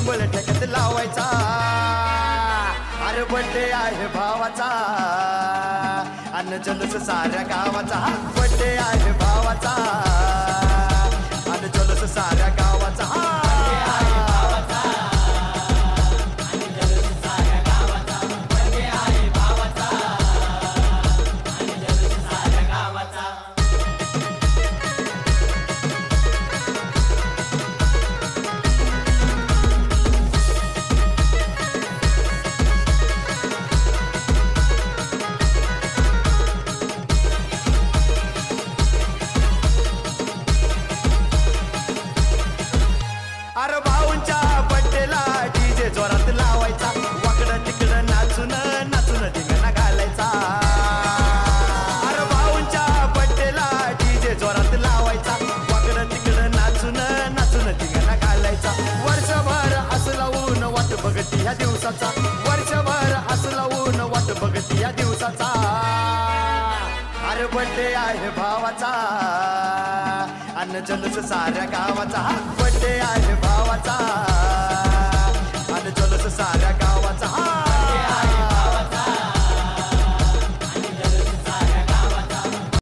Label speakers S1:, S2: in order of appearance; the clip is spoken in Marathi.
S1: ढोबळ ठेक्यात लावायचा अरे बर्थडे आहे भावाचा अन जल्लोष साऱ्या गावाचा बर्थडे आहे भावाचा अन जल्लोष साऱ्या गावाचा अरे भाऊंच्या बड्डेला डीजे जोरात लावायचा वाकडं तिकडं नाचून नाचून धिंगाणा घालायचा अरे भाऊंच्या बड्डेला डीजे जोरात लावायचा वाकडं तिकडं नाचून नाचून धिंगाणा घालायचा वर्षभर असं लावून वाट बघती ह्या दिवसाचा वर्षभर असं लावून वाट बघती ह्या दिवसाचा अरे बड्डे आहे भावाचा अन जल्लोष साऱ्या गावाचा बड्डे आहे भावाचा अन जल्लोष साऱ्या गावाचा